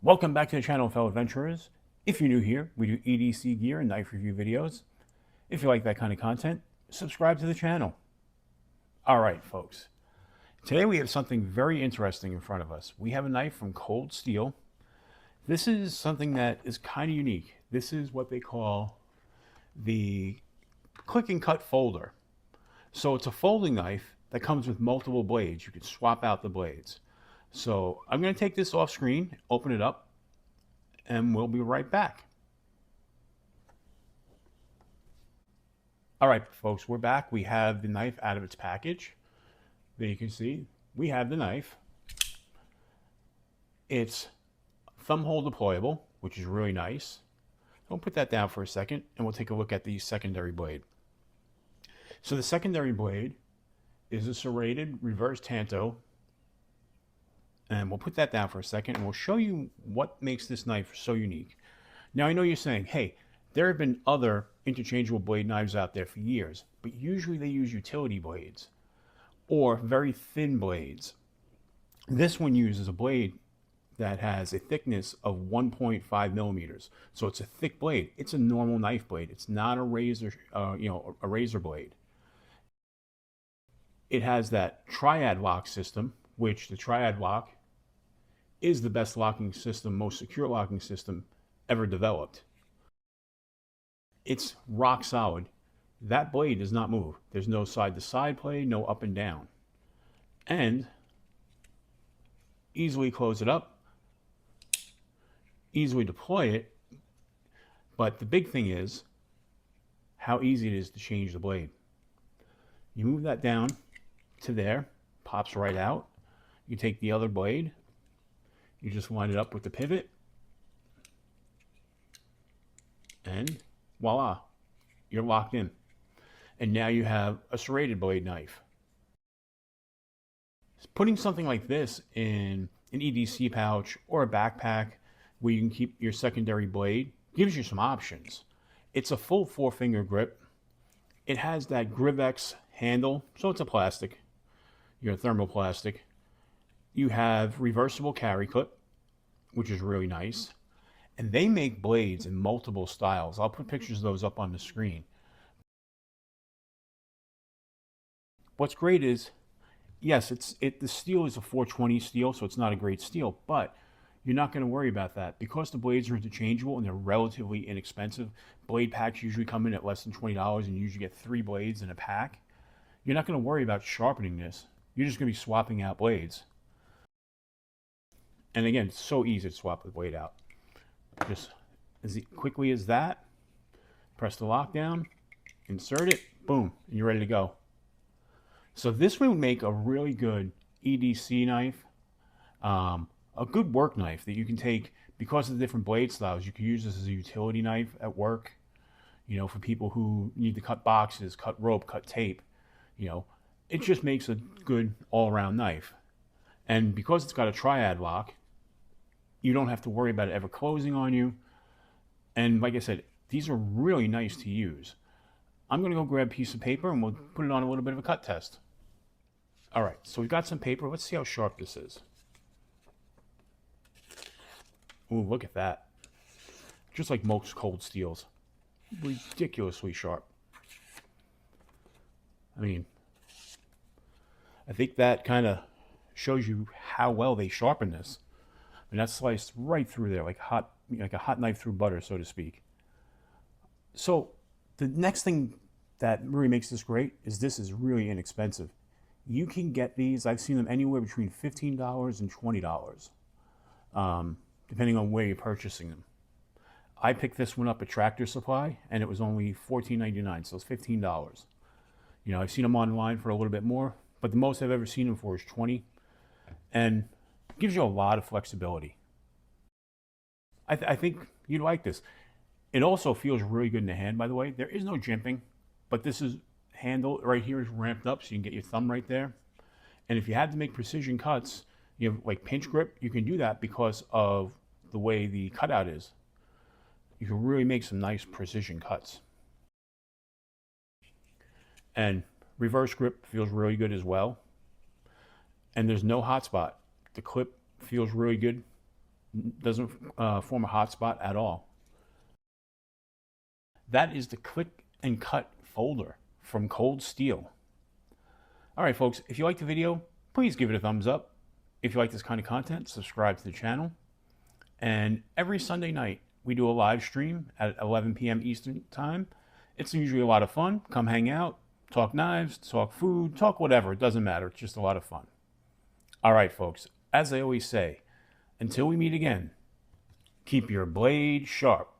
Welcome back to the channel, fellow adventurers. If you're new here, we do EDC gear and knife review videos. If you like that kind of content, subscribe to the channel. All right, folks. Today we have something very interesting in front of us. We have a knife from Cold Steel. This is something that is kind of unique. This is what they call the click and cut folder. So it's a folding knife that comes with multiple blades. You can swap out the blades. So I'm going to take this off screen, open it up, and we'll be right back. All right, folks, we're back. We have the knife out of its package. There you can see we have the knife. It's thumb hole deployable, which is really nice. I'll put that down for a second, and we'll take a look at the secondary blade. So the secondary blade is a serrated reverse tanto. And we'll put that down for a second, and we'll show you what makes this knife so unique. Now, I know you're saying, hey, there have been other interchangeable blade knives out there for years, but usually they use utility blades or very thin blades. This one uses a blade that has a thickness of 1.5 millimeters. So it's a thick blade. It's a normal knife blade. It's not a razor, a razor blade. It has that triad lock system, which the triad lock is the best locking system, most secure locking system ever developed. It's rock solid. That blade does not move. There's no side to side play, no up and down. And easily close it up, easily deploy it. But the big thing is how easy it is to change the blade. You move that down to there, pops right out. You take the other blade, you just line it up with the pivot, and voila, you're locked in. And now you have a serrated blade knife. Putting something like this in an EDC pouch or a backpack where you can keep your secondary blade gives you some options. It's a full 4-finger grip. It has that Grivex handle, so it's a plastic, your thermoplastic. You have reversible carry clip, which is really nice. And they make blades in multiple styles. I'll put pictures of those up on the screen. What's great is, yes, the steel is a 420 steel, so it's not a great steel, but you're not going to worry about that. Because the blades are interchangeable and they're relatively inexpensive, blade packs usually come in at less than $20 and you usually get 3 blades in a pack. You're not going to worry about sharpening this. You're just going to be swapping out blades. And again, it's so easy to swap the blade out. Just as quickly as that, press the lockdown, insert it, boom, and you're ready to go. So this would make a really good EDC knife, a good work knife that you can take. Because of the different blade styles, you can use this as a utility knife at work, for people who need to cut boxes, cut rope, cut tape. It just makes a good all-around knife. And because it's got a triad lock, you don't have to worry about it ever closing on you. And like I said, these are really nice to use. I'm going to go grab a piece of paper and we'll put it on a little bit of a cut test. All right, so we've got some paper. Let's see how sharp this is. Ooh, look at that. Just like most Cold Steels. Ridiculously sharp. I mean, I think that kind of shows you how well they sharpen this. And that's sliced right through there, like a hot knife through butter, so to speak. So the next thing that really makes this great is this is really inexpensive. You can get these, I've seen them anywhere between $15 and $20, depending on where you're purchasing them. I picked this one up at Tractor Supply, and it was only $14.99, so it's $15. I've seen them online for a little bit more, but the most I've ever seen them for is $20, and it gives you a lot of flexibility. I think you'd like this. It also feels really good in the hand, by the way. There is no jimping, but this is handle right here is ramped up so you can get your thumb right there. And if you had to make precision cuts, like pinch grip, you can do that because of the way the cutout is. You can really make some nice precision cuts. And reverse grip feels really good as well. And there's no hot spot. The clip feels really good. Doesn't form a hot spot at all. That is the click and cut folder from Cold Steel. All right, folks, if you like the video, please give it a thumbs up. If you like this kind of content, subscribe to the channel. And every Sunday night, we do a live stream at 11 p.m. Eastern Time. It's usually a lot of fun. Come hang out, talk knives, talk food, talk whatever. It doesn't matter. It's just a lot of fun. All right, folks, as I always say, until we meet again, keep your blade sharp.